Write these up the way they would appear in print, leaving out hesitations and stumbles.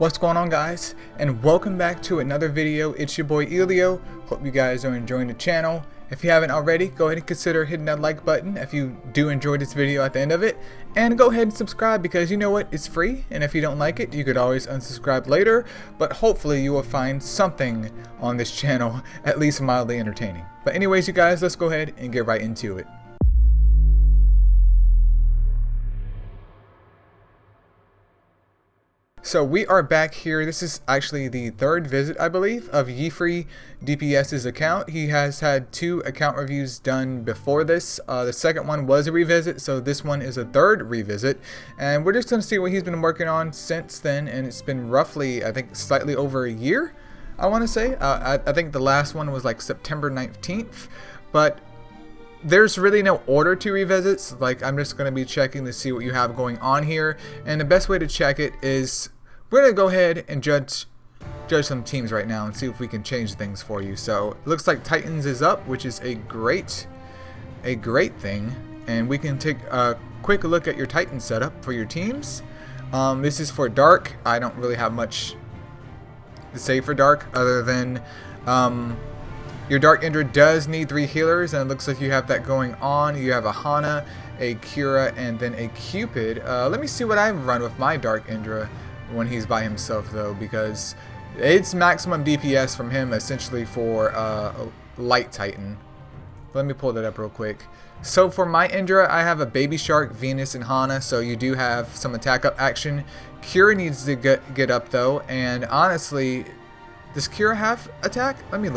What's going on, guys, and welcome back to another video. It's your boy Eileo. Hope you guys are enjoying the channel. If you haven't already, go ahead and consider hitting that like button if you do enjoy this video at the end of it, and go ahead and subscribe because you know what, it's free, and if you don't like it you could always unsubscribe later, but hopefully you will find something on this channel at least mildly entertaining. But anyways, you guys, let's go ahead and get right into it. So we are back here. This is actually the third visit, I believe, of YefriDPS's account. He has had 2 account reviews done before this. The second one was a revisit, so this one is a third revisit. And we're just going to see what he's been working on since then. And it's been roughly, I think, slightly over a year, I want to say. I think the last one was like September 19th. But there's really no order to revisits. Like, I'm just going to be checking to see what you have going on here. And the best way to check it is we're going to go ahead and judge some teams right now and see if we can change things for you. So it looks like Titans is up, which is a great thing. And we can take a quick look at your Titan setup for your teams. This is for Dark. I don't really have much to say for Dark other than your Dark Indra does need 3 healers, and it looks like you have that going on. You have a Hana, a Kira, and then a Cupid. Let me see what I run with my Dark Indra when he's by himself, though, because it's maximum DPS from him essentially for a Light Titan. Let me pull that up real quick. So for my Indra, I have a Baby Shark, Venus, and Hana, so you do have some attack up action. Kira needs to get up, though, and honestly, does Kira have attack? Let me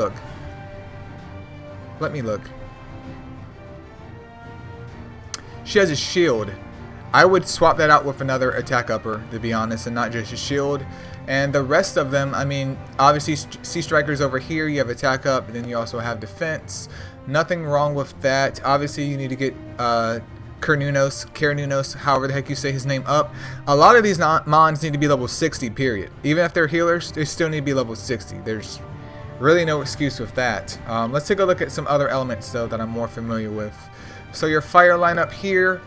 look. She has a shield. I would swap that out with another attack upper, to be honest, and not just a shield. And the rest of them, I mean, obviously Sea Strikers over here, you have attack up, and then you also have defense. Nothing wrong with that. Obviously, you need to get Kernunos, however the heck you say his name, up. A lot of these mons need to be level 60, period. Even if they're healers, they still need to be level 60. There's really no excuse with that. Let's take a look at some other elements, though, that I'm more familiar with. So your fire lineup here,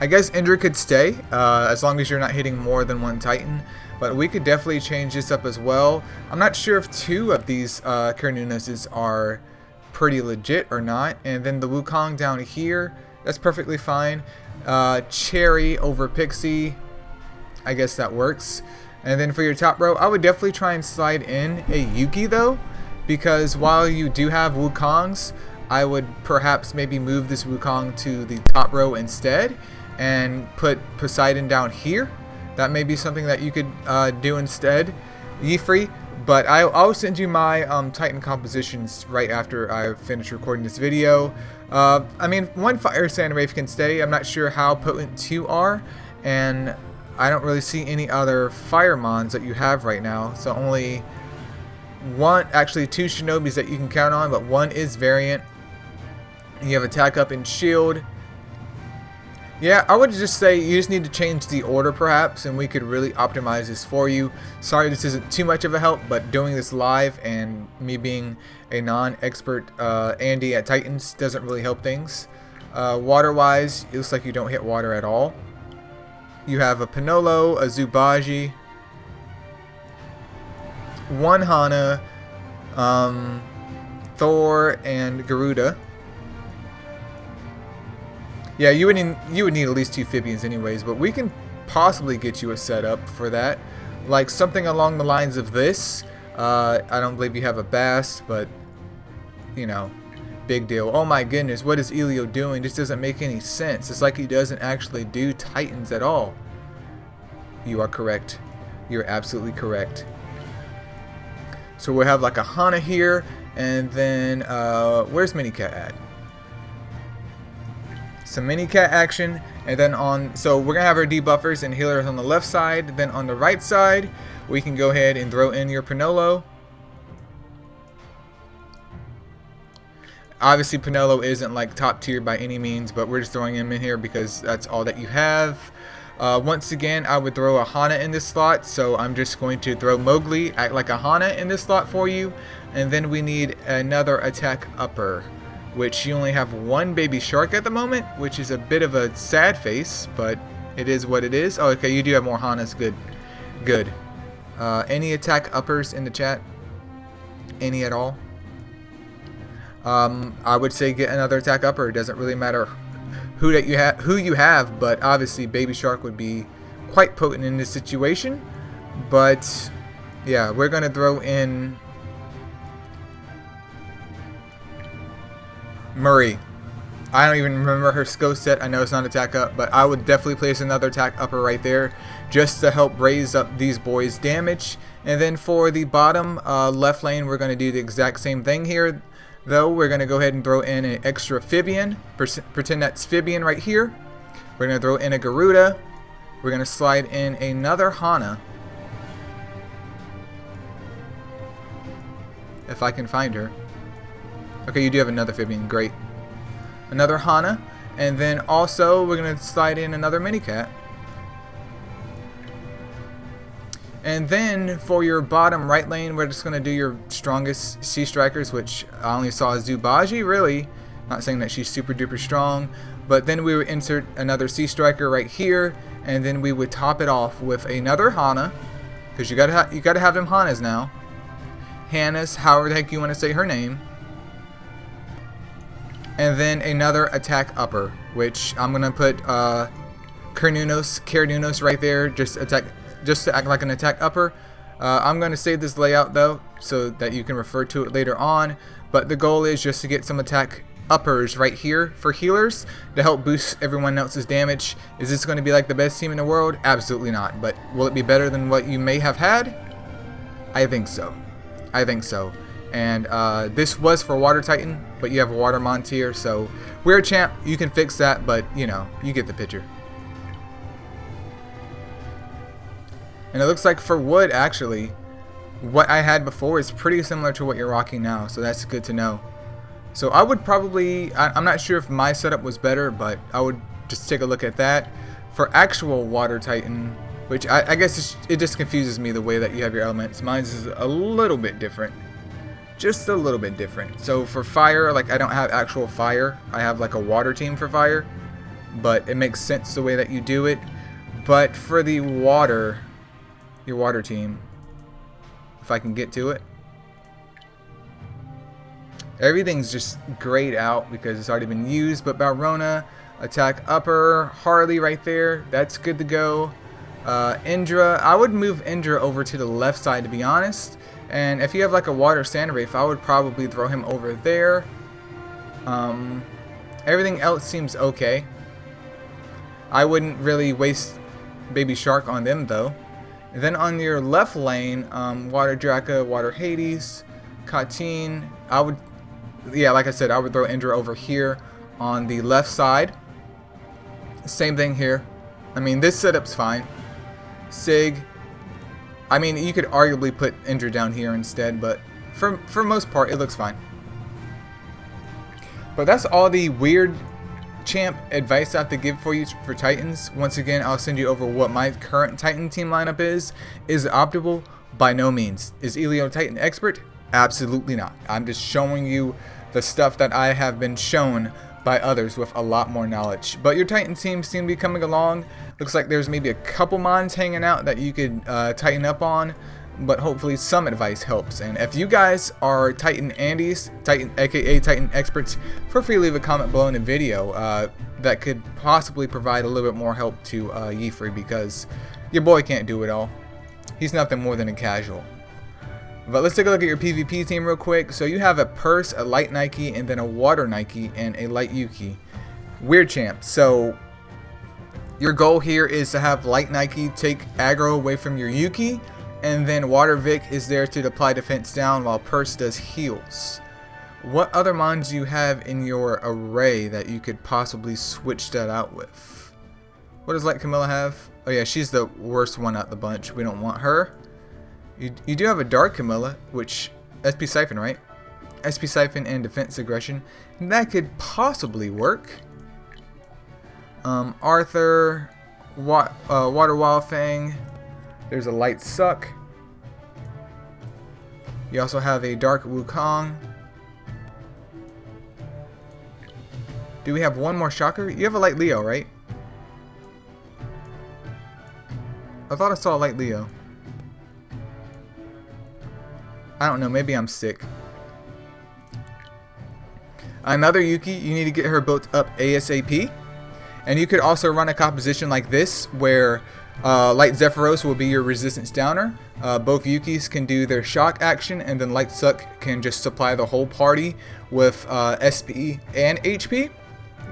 I guess Indra could stay, as long as you're not hitting more than 1 Titan. But we could definitely change this up as well. I'm not sure if 2 of these Kernunos are pretty legit or not. And then the Wukong down here, that's perfectly fine. Cherry over Pixie, I guess that works. And then for your top row, I would definitely try and slide in a Yuki, though, because while you do have Wukongs, I would perhaps maybe move this Wukong to the top row instead and put Poseidon down here. That may be something that you could do instead, Yefri. But I'll send you my Titan compositions right after I finish recording this video. I mean, 1 Fire Sand Wraith can stay. I'm not sure how potent 2 are, and I don't really see any other fire mons that you have right now. So only 1, actually 2 Shinobis that you can count on, but 1 is variant. You have attack up and shield. Yeah, I would just say you just need to change the order perhaps, and we could really optimize this for you. Sorry this isn't too much of a help, but doing this live and me being a non-expert Andy at Titans doesn't really help things. Water-wise, it looks like you don't hit water at all. You have a Pinolo, a Zubaji, 1 Hana, Thor, and Garuda. Yeah, you would need at least 2 Phibians anyways, but we can possibly get you a setup for that. Like something along the lines of this. I don't believe you have a Bass, but, you know, big deal. Oh my goodness, what is Eileo doing? This doesn't make any sense. It's like he doesn't actually do Titans at all. You are correct. You're absolutely correct. So we'll have like a Hana here, and then where's Minicat at? Some Minicat action, and then so we're gonna have our debuffers and healers on the left side. Then on the right side, we can go ahead and throw in your Pinolo. Obviously, Pinolo isn't like top tier by any means, but we're just throwing him in here because that's all that you have. Once again, I would throw a Hana in this slot, so I'm just going to throw Mowgli, act like a Hana in this slot for you. And then we need another attack upper, which you only have 1 Baby Shark at the moment, which is a bit of a sad face, but it is what it is. Oh, okay, you do have more Hanas, good. Good. Any attack uppers in the chat? Any at all? I would say get another attack upper. It doesn't really matter who you have, but obviously Baby Shark would be quite potent in this situation. But yeah, we're gonna throw in Murray. I don't even remember her skill set. I know it's not attack up, but I would definitely place another attack upper right there just to help raise up these boys' damage. And then for the bottom left lane, we're going to do the exact same thing here. Though we're going to go ahead and throw in an extra Phibian. Pretend that's Phibian right here. We're going to throw in a Garuda. We're going to slide in another Hana. If I can find her. Okay, you do have another Phibian. Great. Another Hana, and then also we're going to slide in another Minicat. And then for your bottom right lane, we're just going to do your strongest Sea Strikers, which I only saw Zubaji, really. Not saying that she's super duper strong, but then we would insert another Sea Striker right here, and then we would top it off with another Hana, because you gotta have them Hanas now. Hannah's, however the heck you want to say her name. And then another attack upper, which I'm gonna put Carnunos right there, just to act like an attack upper. I'm gonna save this layout though, so that you can refer to it later on. But the goal is just to get some attack uppers right here for healers to help boost everyone else's damage. Is this going to be like the best team in the world? Absolutely not. But will it be better than what you may have had? I think so. I think so. And this was for Water Titan, but you have a Water Montier, so weird champ, you can fix that, but you know, you get the picture. And it looks like for wood, actually, what I had before is pretty similar to what you're rocking now, so that's good to know. So I would probably, I'm not sure if my setup was better, but I would just take a look at that. For actual Water Titan, which I guess it just confuses me the way that you have your elements. Mine is a little bit different. Just a little bit different. So for fire, like I don't have actual fire. I have like a water team for fire. But it makes sense the way that you do it. But for the water, your water team, if I can get to it. Everything's just grayed out because it's already been used. But Balrona, attack upper, Harley right there. That's good to go. Indra, I would move Indra over to the left side, to be honest. And if you have like a water Sandwraith, I would probably throw him over there. Everything else seems okay. I wouldn't really waste Baby Shark on them though. And then on your left lane, Water Draka, Water Hades, Katyn, I would, yeah, like I said, I would throw Indra over here on the left side. Same thing here. I mean, this setup's fine. Sig. I mean, you could arguably put Indra down here instead, but for most part, it looks fine. But that's all the weird champ advice I have to give for you for Titans. Once again, I'll send you over what my current Titan team lineup is. Is it optimal? By no means. Is Eileo Titan expert? Absolutely not. I'm just showing you the stuff that I have been shown by others with a lot more knowledge. But your Titan teams seem to be coming along. Looks like there's maybe a couple mons hanging out that you could tighten up on, but hopefully some advice helps. And if you guys are Titan Andes, aka Titan experts, feel free to leave a comment below in the video that could possibly provide a little bit more help to Yefri, because your boy can't do it all. He's nothing more than a casual. But let's take a look at your PvP team real quick. So you have a Purse, a Light Nike, and then a Water Nike, and a Light Yuki. Weird champ. So your goal here is to have Light Nike take aggro away from your Yuki, and then Water Vic is there to apply defense down while Purse does heals. What other mons do you have in your array that you could possibly switch that out with? What does Light Camilla have? Oh yeah, she's the worst one out the bunch. We don't want her. You do have a Dark Camilla, which SP Siphon, right? SP Siphon and Defense Aggression. That could possibly work. Arthur, Water Wild Fang. There's a Light Suck. You also have a Dark Wukong. Do we have one more Shocker? You have a Light Leo, right? I thought I saw a Light Leo. I don't know, maybe I'm sick. Another Yuki, you need to get her built up ASAP. And you could also run a composition like this where Light Zephyros will be your resistance downer. Both Yukis can do their shock action, and then Light Suck can just supply the whole party with SP and HP.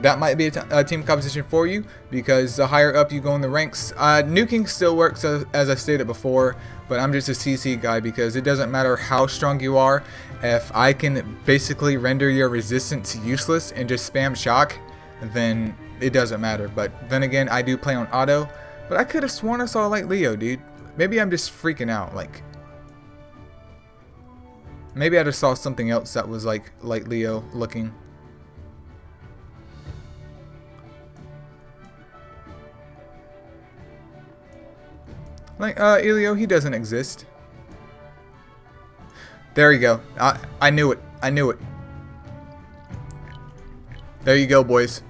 That might be a team composition for you, because the higher up you go in the ranks, nuking still works as I stated before, but I'm just a CC guy because it doesn't matter how strong you are. If I can basically render your resistance useless and just spam shock, then it doesn't matter. But then again, I do play on auto, but I could have sworn I saw Light Leo, dude. Maybe I'm just freaking out, like maybe I just saw something else that was like Light Leo looking. Like, Eileo, he doesn't exist. There you go. I knew it. I knew it. There you go, boys.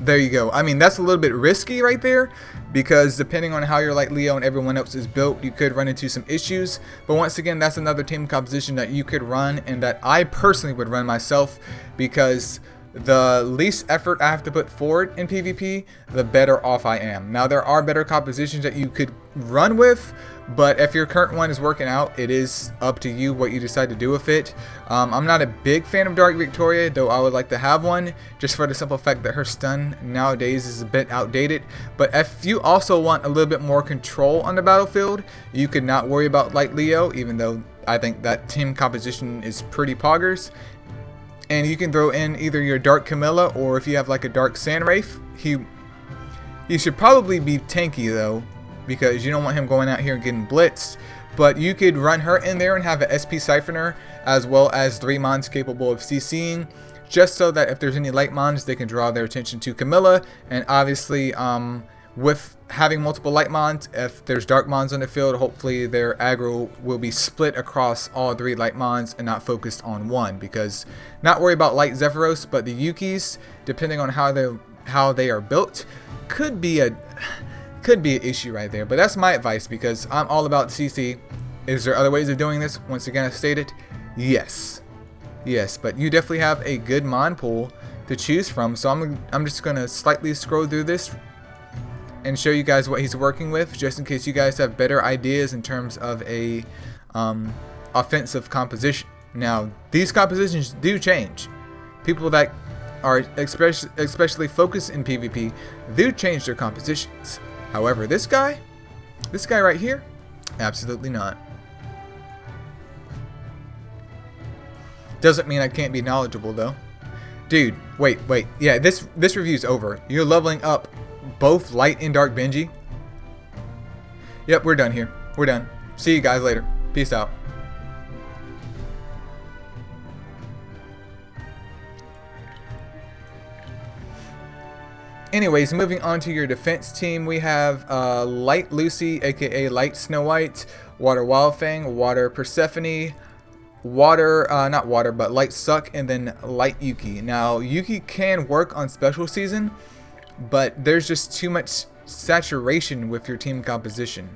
There you go. I mean, that's a little bit risky right there, because depending on how your Light Leo and everyone else is built, you could run into some issues. But once again, that's another team composition that you could run, and that I personally would run myself, because the least effort I have to put forward in PvP, the better off I am. Now, there are better compositions that you could run with, but if your current one is working out, it is up to you what you decide to do with it. I'm not a big fan of Dark Victoria, though I would like to have one, just for the simple fact that her stun nowadays is a bit outdated. But if you also want a little bit more control on the battlefield, you could not worry about Light Leo, even though I think that team composition is pretty poggers. And you can throw in either your Dark Camilla, or if you have like a Dark Sandwraith, he should probably be tanky though, because you don't want him going out here and getting blitzed. But you could run her in there and have an SP Siphoner, as well as 3 mons capable of CCing, just so that if there's any light mons, they can draw their attention to Camilla. And obviously, with having multiple light mons, if there's dark mons on the field, hopefully their aggro will be split across all 3 light mons and not focused on one, because not worry about Light Zephyros, but the Yukis, depending on how they are built, could be an issue right there. But that's my advice, because I'm all about CC. Is there other ways of doing this? Once again, I stated yes, but you definitely have a good mon pool to choose from. So I'm just gonna slightly scroll through this and show you guys what he's working with, just in case you guys have better ideas in terms of a offensive composition. Now, these compositions do change. People that are especially focused in PvP do change their compositions. However, this guy right here, absolutely not. Doesn't mean I can't be knowledgeable though. Dude, wait. Yeah, this review's over. You're leveling up both Light and Dark Benji. Yep, we're done here. We're done. See you guys later. Peace out. Anyways, moving on to your defense team, we have Light Lucy, aka Light Snow White, Water Wildfang, Water Persephone, not water, but Light Suck, and then Light Yuki. Now, Yuki can work on special season, but there's just too much saturation with your team composition.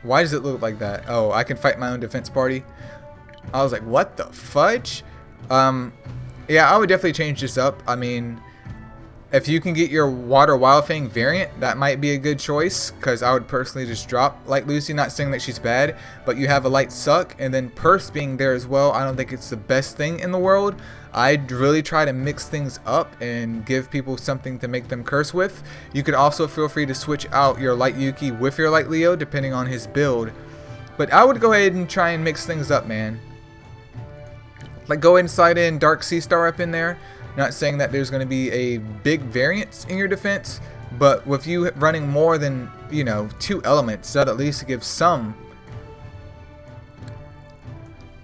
Why does it look like that? Oh, I can fight my own defense party. I was like, what the fudge? Yeah, I would definitely change this up. I mean, if you can get your Water Wildfang variant, that might be a good choice, because I would personally just drop Light Lucy. Not saying that she's bad, but you have a Light Suck, and then Purse being there as well. I don't think it's the best thing in the world. I'd really try to mix things up and give people something to make them curse with. You could also feel free to switch out your Light Yuki with your Light Leo, depending on his build. But I would go ahead and try and mix things up, man. Like, go ahead and slide in Dark Sea Star up in there. Not saying that there's going to be a big variance in your defense, but with you running more than, 2 elements, that at least gives some,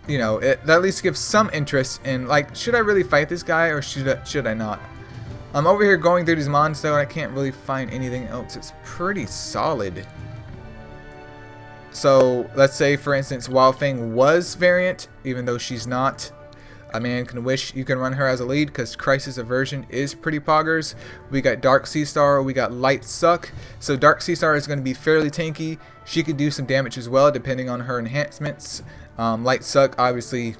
that at least gives some interest in, like, should I really fight this guy or should I not? I'm over here going through these mons though, and I can't really find anything else. It's pretty solid. So let's say, for instance, Wildfang was variant, even though she's not. A man can wish you can run her as a lead because Crisis Aversion is pretty poggers. We got Dark Sea Star, we got Light Suck. So Dark Sea Star is going to be fairly tanky. She could do some damage as well depending on her enhancements. Light Suck obviously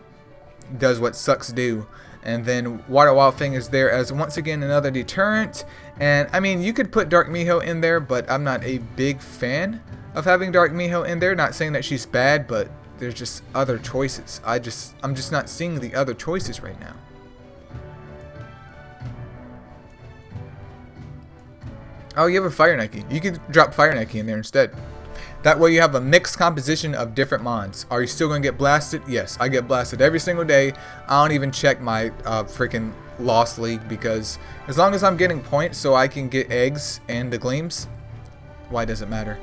does what sucks do. And then Water Wild Fang is there as once again another deterrent. And I mean, you could put Dark Miho in there, but I'm not a big fan of having Dark Miho in there. Not saying that she's bad, but there's just other choices. I'm just not seeing the other choices right now. Oh, you have a Fire Nike. You could drop Fire Nike in there instead. That way you have a mixed composition of different mons. Are you still going to get blasted? Yes, I get blasted every single day. I don't even check my freaking Lost League because as long as I'm getting points so I can get eggs and the gleams, why does it matter?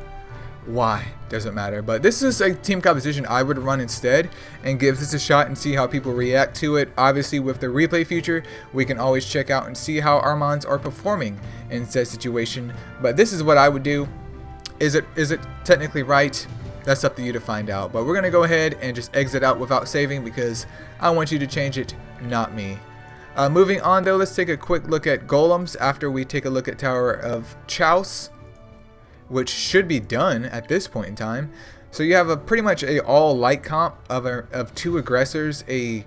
Why doesn't matter? But this is a team composition I would run instead and give this a shot and see how people react to it. Obviously with the replay feature we can always check out and see how our mons are performing in said situation. But this is what I would do. Is it technically right? That's up to you to find out. But we're going to go ahead and just exit out without saving because I want you to change it, not me. Moving on though, let's take a quick look at golems after we take a look at Tower of Chouse, which should be done at this point in time. So you have a pretty much a all light comp of two aggressors, a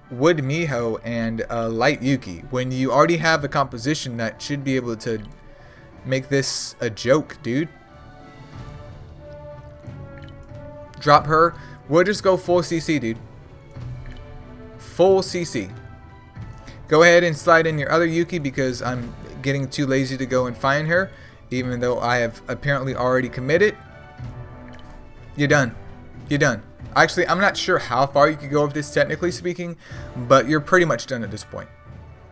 Wood Miho and a Light Yuki. When you already have a composition that should be able to make this a joke, dude. Drop her. We'll just go full CC, dude. Full CC. Go ahead and slide in your other Yuki because I'm getting too lazy to go and find her, even though I have apparently already committed. You're done. You're done. Actually, I'm not sure how far you could go with this technically speaking, but you're pretty much done at this point.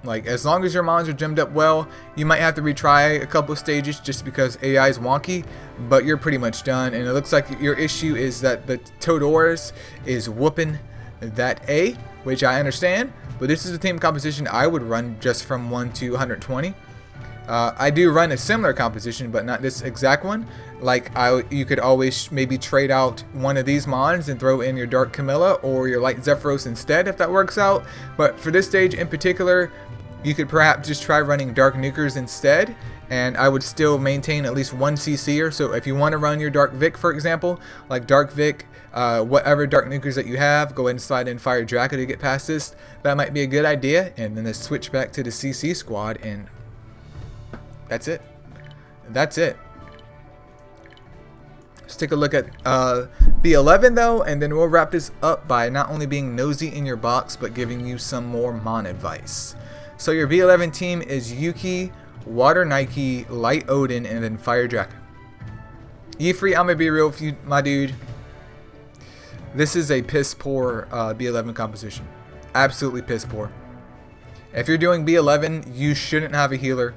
Like, as long as your mons are gemmed up well, you might have to retry a couple of stages just because AI is wonky, but you're pretty much done. And it looks like your issue is that the Todorus is whooping that A, which I understand, but this is the team composition I would run just from 1 to 120. I do run a similar composition, but not this exact one. Like, you could always maybe trade out one of these mons and throw in your Dark Camilla or your Light Zephyros instead if that works out. But for this stage in particular, you could perhaps just try running Dark Nukers instead, and I would still maintain at least one CC'er. So if you want to run your Dark Vic, for example, like Dark Vic, whatever Dark Nukers that you have, go ahead and slide in Fire Draco to get past this. That might be a good idea, and then let's switch back to the CC squad, and that's it. That's it. Let's take a look at B11 though, and then we'll wrap this up by not only being nosy in your box, but giving you some more mon advice. So your B11 team is Yuki, Water Nike, Light Odin, and then Fire Draco. Yefri, I'm gonna be real with you, my dude. This is a piss poor B11 composition. Absolutely piss poor. If you're doing B11, you shouldn't have a healer.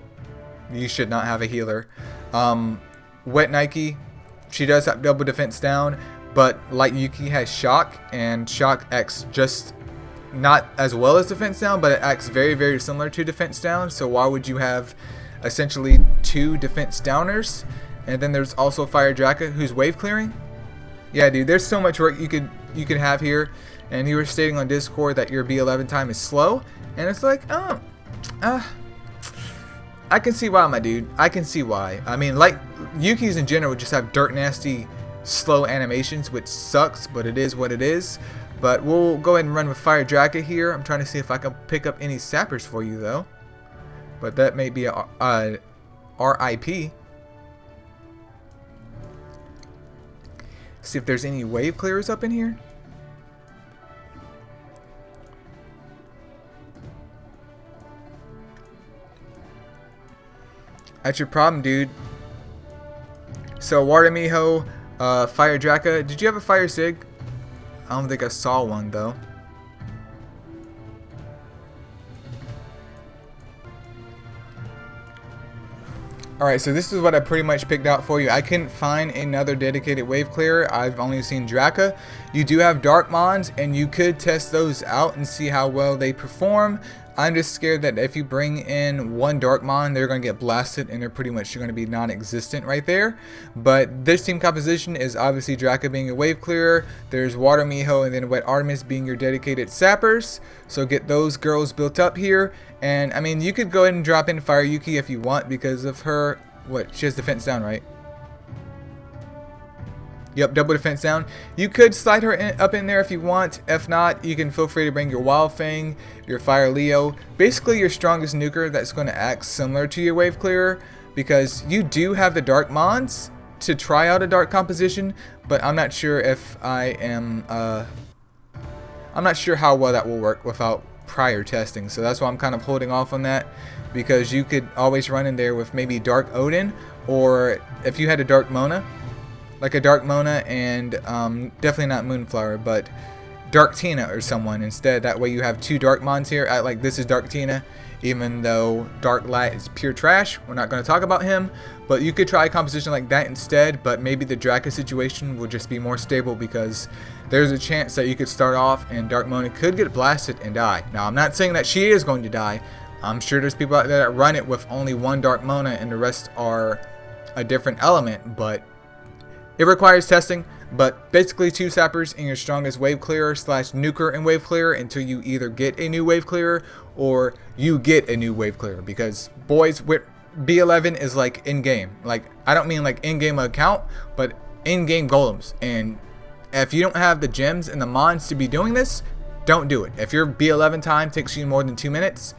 You should not have a healer. Wet Nike, she does have double defense down, but Light Yuki has shock, and shock acts just not as well as defense down, but it acts very, very similar to defense down. So why would you have essentially two defense downers? And then there's also Fire Draco, who's wave clearing. Yeah, dude, there's so much work you could have here. And you were stating on Discord that your B11 time is slow, and it's like, I can see why, my dude. I can see why. I mean, like, Yukis in general just have dirt nasty slow animations, which sucks, but it is what it is. But we'll go ahead and run with Fire Draco here. I'm trying to see if I can pick up any sappers for you, though. But that may be a RIP. See if there's any wave clearers up in here. That's your problem, dude. So, Water Miho, Fire Draco. Did you have a Fire Sig? I don't think I saw one, though. Alright, so this is what I pretty much picked out for you. I couldn't find another dedicated wave clearer. I've only seen Draco. You do have Dark Mons, and you could test those out and see how well they perform. I'm just scared that if you bring in one Darkmon, they're going to get blasted and they're pretty much going to be non-existent right there. But this team composition is obviously Draka being a wave clearer, there's Water Miho, and then Wet Artemis being your dedicated sappers. So get those girls built up here. And I mean, you could go ahead and drop in Fire Yuki if you want because of her, what, she has defense down, right? Yep, double defense down. You could slide her up in there if you want. If not, you can feel free to bring your Wild Fang, your Fire Leo, basically your strongest nuker that's going to act similar to your wave clearer, because you do have the Dark Mons to try out a dark composition, but I'm not sure if I'm not sure how well that will work without prior testing. So that's why I'm kind of holding off on that, because you could always run in there with maybe Dark Odin, or if you had a Dark Mona, like a Dark Mona and definitely not Moonflower, but Dark Tina or someone instead. That way you have two Dark Mons here. Like this is Dark Tina, even though Dark Light is pure trash. We're not going to talk about him, but you could try a composition like that instead. But maybe the Draka situation will just be more stable, because there's a chance that you could start off and Dark Mona could get blasted and die. Now I'm not saying that she is going to die. I'm sure there's people out there that run it with only one Dark Mona and the rest are a different element, but it requires testing. But basically two sappers and your strongest wave clearer slash nuker and wave clearer until you either get a new wave clearer or you get a new wave clearer. Because boys, with B11 is like in-game. Like, I don't mean like in-game account, but in-game golems. And if you don't have the gems and the mons to be doing this, don't do it. If your B11 time takes you more than 2 minutes,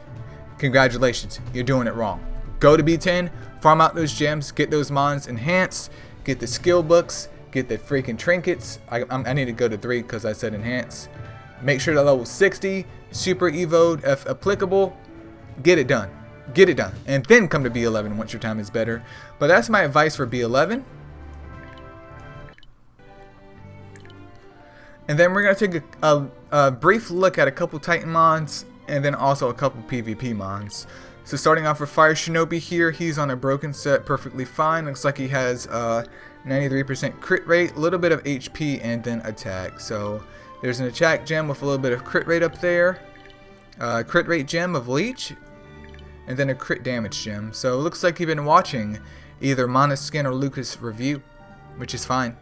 congratulations, you're doing it wrong. Go to B10, farm out those gems, get those mons enhanced, get the skill books, get the freaking trinkets. I need to go to 3 because I said enhance. Make sure to level 60, super evoed if applicable. Get it done. Get it done. And then come to B11 once your time is better. But that's my advice for B11. And then we're going to take a brief look at a couple Titan mons and then also a couple PvP mons. So starting off with Fire Shinobi here, he's on a broken set, perfectly fine. Looks like he has 93% crit rate, a little bit of HP, and then attack. So there's an attack gem with a little bit of crit rate up there, crit rate gem of Leech, and then a crit damage gem. So it looks like you've been watching either Monoskin or Lucas review, which is fine.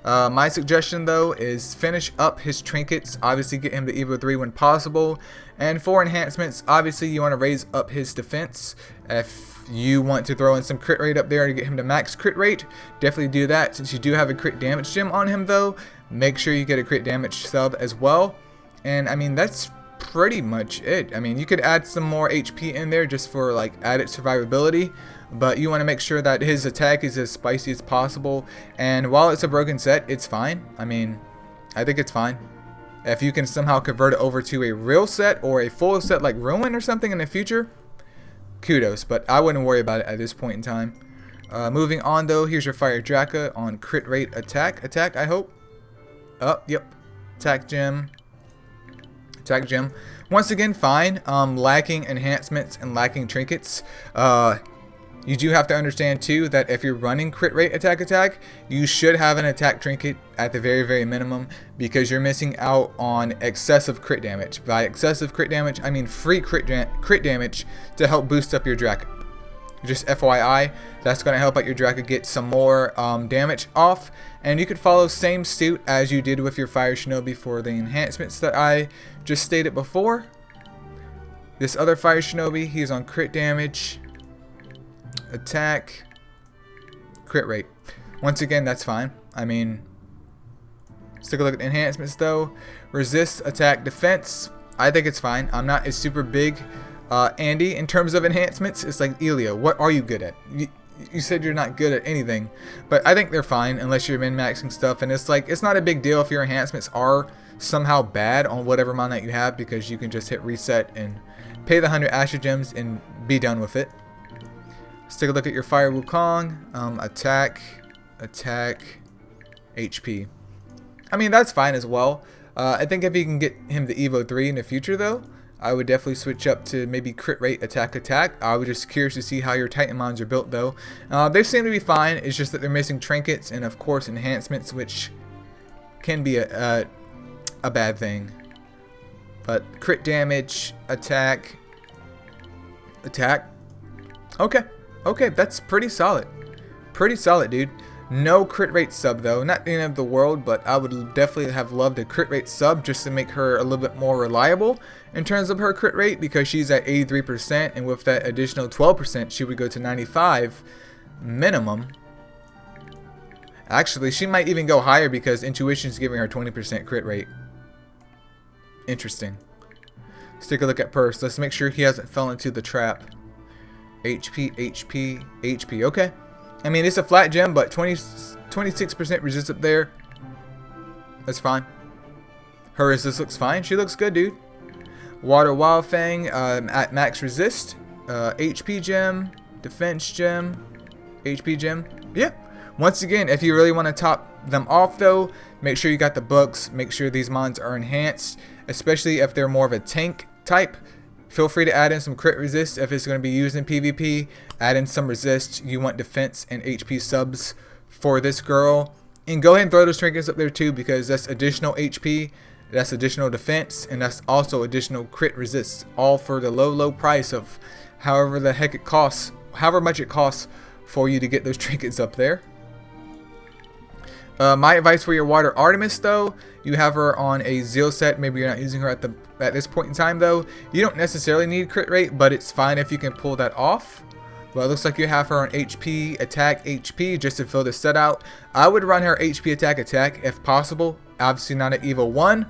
My suggestion though is finish up his trinkets, obviously get him to Evo 3 when possible, and for enhancements, obviously you want to raise up his defense. If you want to throw in some crit rate up there to get him to max crit rate, definitely do that. Since you do have a crit damage gem on him though, make sure you get a crit damage sub as well. And I mean, that's pretty much it. I mean, you could add some more HP in there just for like added survivability, but you want to make sure that his attack is as spicy as possible. And while it's a broken set, it's fine. I mean, I think it's fine. If you can somehow convert it over to a real set or a full set like Ruin or something in the future, kudos, but I wouldn't worry about it at this point in time. Moving on though, here's your Fire Draka on crit rate attack, I hope. Yep, attack gem. Once again, fine. Lacking enhancements and lacking trinkets. You do have to understand too that if you're running crit rate attack, you should have an attack trinket at the very minimum, because you're missing out on excessive crit damage. By excessive crit damage, I mean free crit damage to help boost up your Draka. Just FYI, that's going to help out your Draka get some more damage off. And you could follow same suit as you did with your Fire Shinobi for the enhancements that I just stated before. This other Fire Shinobi, he's on crit damage, attack, crit rate. Once again, that's fine. I mean, let's take a look at the enhancements though. Resist, attack, defense. I think it's fine. I'm not a super big Andy in terms of enhancements. It's like, Eileo, what are you good at? You said you're not good at anything, but I think they're fine unless you're min-maxing stuff. And it's like, it's not a big deal if your enhancements are somehow bad on whatever mon that you have, because you can just hit reset and pay the 100 Asher Gems and be done with it. Let's take a look at your Fire Wukong. Attack, HP. I mean, that's fine as well. I think if you can get him to Evo 3 in the future though, I would definitely switch up to maybe crit rate attack. I was just curious to see how your Titan mons are built though. They seem to be fine. It's just that they're missing trinkets and of course enhancements, which can be a bad thing. But crit damage, attack, Attack. Okay. Okay, that's pretty solid. Pretty solid, dude. No crit rate sub though, not the end of the world, but I would definitely have loved a crit rate sub just to make her a little bit more reliable in terms of her crit rate, because she's at 83%, and with that additional 12% she would go to 95 minimum. Actually, she might even go higher because intuition's giving her 20% crit rate. Interesting. Let's take a look at Purse. Let's make sure he hasn't fell into the trap. HP, HP, HP. Okay. I mean, it's a flat gem, but 26% resist up there. That's fine. Her resist looks fine. She looks good, dude. Water Wild Fang at max resist. HP gem, defense gem, HP gem. Yeah. Once again, if you really want to top them off, though, make sure you got the books. Make sure these mons are enhanced, especially if they're more of a tank type. Feel free to add in some crit resist if it's going to be used in PvP. Add in some resist. You want defense and HP subs for this girl. And go ahead and throw those trinkets up there too, because that's additional HP, that's additional defense, and that's also additional crit resist. All for the low price of however the heck it costs, however much it costs for you to get those trinkets up there. My advice for your Water Artemis, though, you have her on a Zeal set. Maybe you're not using her at this point in time, though. You don't necessarily need crit rate, but it's fine if you can pull that off. Well, it looks like you have her on HP, attack, HP, just to fill this set out. I would run her HP, attack if possible. Obviously not at Evo 1,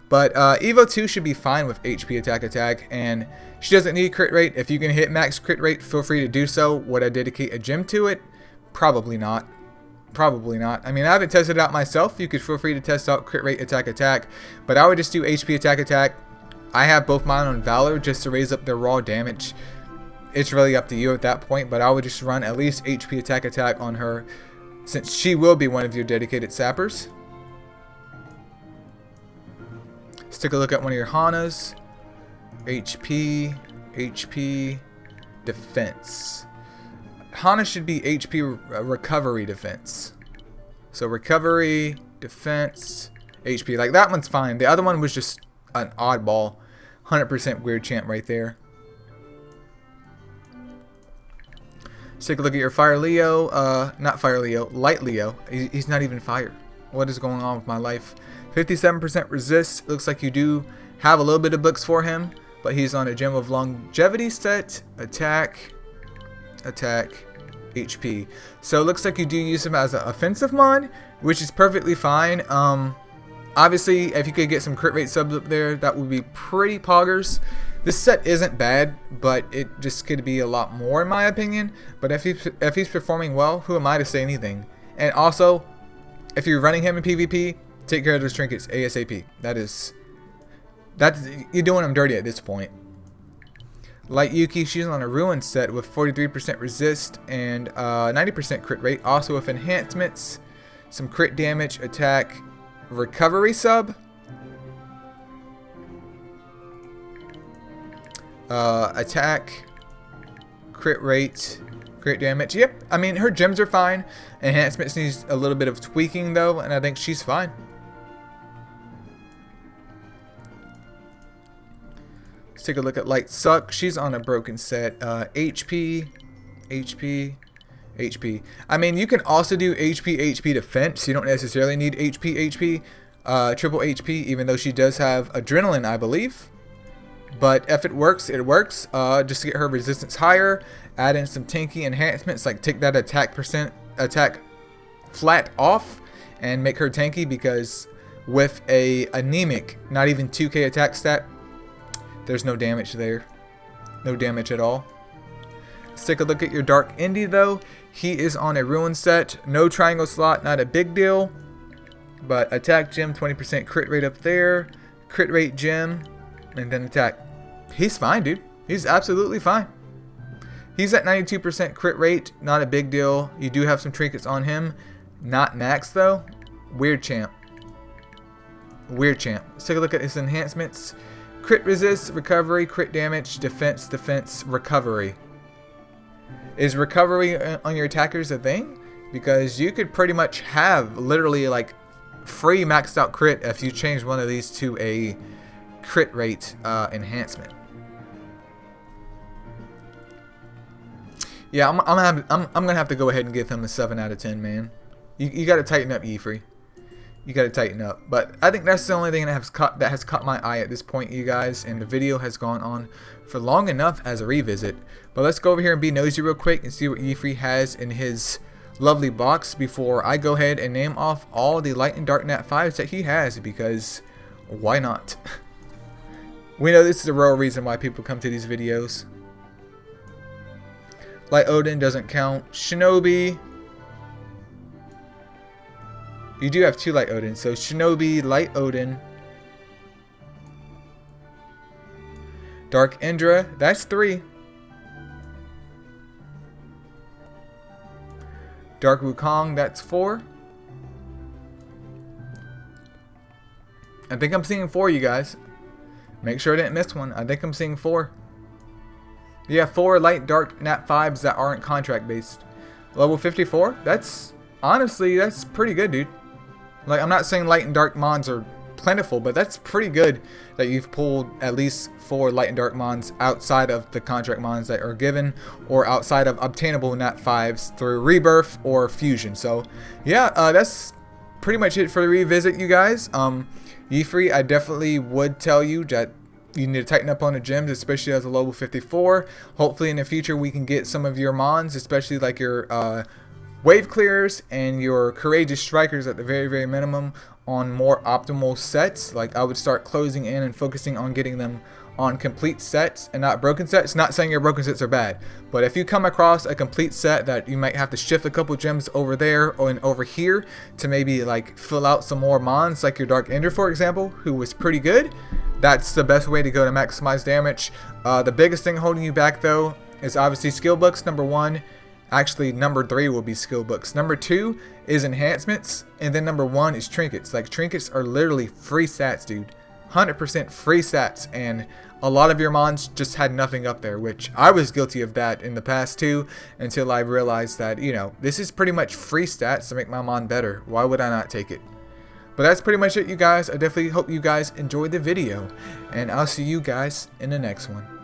but Evo 2 should be fine with HP, attack, and she doesn't need crit rate. If you can hit max crit rate, feel free to do so. Would I dedicate a gem to it? Probably not. Probably not. I mean, I haven't tested it out myself. You could feel free to test out crit rate, attack, but I would just do HP, attack. I have both mine on Valor just to raise up their raw damage. It's really up to you at that point, but I would just run at least HP, attack on her, since she will be one of your dedicated sappers. Let's take a look at one of your Hanas. HP, defense. Hana should be HP recovery defense. So recovery, defense, HP. Like, that one's fine. The other one was just an oddball. 100% weird champ right there. Let's take a look at your Fire Leo. Not Fire Leo, Light Leo. He's not even fire. What is going on with my life? 57% resist. Looks like you do have a little bit of books for him, but he's on a Gem of Longevity set. Attack, HP. So it looks like you do use him as an offensive mod, which is perfectly fine. Obviously, if you could get some crit rate subs up there, that would be pretty poggers. This set isn't bad, but it just could be a lot more in my opinion. But if he's performing well, who am I to say anything? And also, if you're running him in PvP, take care of those trinkets ASAP. That's you're doing him dirty at this point. Light Yuki, she's on a Ruin set with 43% resist and 90% crit rate. Also with enhancements, some crit damage, attack, recovery sub. Attack, crit rate, crit damage. Yep, I mean, her gems are fine. Enhancements needs a little bit of tweaking though, and I think she's fine. Let's take a look at Light Suck. She's on a broken set. HP. I mean, you can also do HP defense. You don't necessarily need HP, triple HP, even though she does have adrenaline, I believe. But if it works, it works. Just to get her resistance higher, add in some tanky enhancements, like take that attack flat off and make her tanky, because with a anemic, not even 2k attack stat, there's no damage there. No damage at all. Let's take a look at your Dark Indie though. He is on a Ruin set. No triangle slot, not a big deal. But attack gem, 20% crit rate up there. Crit rate gem, and then attack. He's fine, dude. He's absolutely fine. He's at 92% crit rate, not a big deal. You do have some trinkets on him. Not max though. Weird champ. Weird champ. Let's take a look at his enhancements. Crit resist, recovery, crit damage, defense, recovery. Is recovery on your attackers a thing? Because you could pretty much have literally like free maxed out crit if you change one of these to a crit rate enhancement. Yeah, I'm gonna have to go ahead and give him a 7 out of 10, man. You got to tighten up, Yefri. You got to tighten up. But I think that's the only thing that has caught my eye at this point, you guys. And the video has gone on for long enough as a revisit. But let's go over here and be nosy real quick and see what Yefri has in his lovely box before I go ahead and name off all the light and dark nat 5s that he has, because why not? We know this is the real reason why people come to these videos. Light Odin doesn't count. Shinobi. You do have 2 Light Odin, so Shinobi, Light Odin. Dark Indra, that's 3. Dark Wukong, that's 4. I think I'm seeing 4, you guys. Make sure I didn't miss one. I think I'm seeing 4. You have 4 light dark nat 5s that aren't contract based. Level 54, that's honestly, that's pretty good, dude. Like, I'm not saying light and dark mons are plentiful, but that's pretty good that you've pulled at least 4 light and dark mons outside of the contract mons that are given, or outside of obtainable nat 5s through rebirth or fusion. So yeah, that's pretty much it for the revisit, you guys. Yefri, I definitely would tell you that you need to tighten up on the gems, especially as a level 54. Hopefully in the future we can get some of your mons, especially like your wave clearers and your courageous strikers at the very, very minimum, on more optimal sets. Like, I would start closing in and focusing on getting them on complete sets and not broken sets. Not saying your broken sets are bad, but if you come across a complete set that you might have to shift a couple gems over there or over here to maybe like fill out some more mons, like your Dark Ender, for example, who was pretty good, that's the best way to go to maximize damage. The biggest thing holding you back though is obviously skill books. Number 1, actually number 3 will be skill books. Number 2 is enhancements, and then number 1 is trinkets. Like, trinkets are literally free stats, dude. 100% free stats, and a lot of your mons just had nothing up there, which I was guilty of that in the past too, until I realized that, you know, this is pretty much free stats to make my mon better. Why would I not take it? But that's pretty much it, you guys. I definitely hope you guys enjoyed the video, and I'll see you guys in the next one.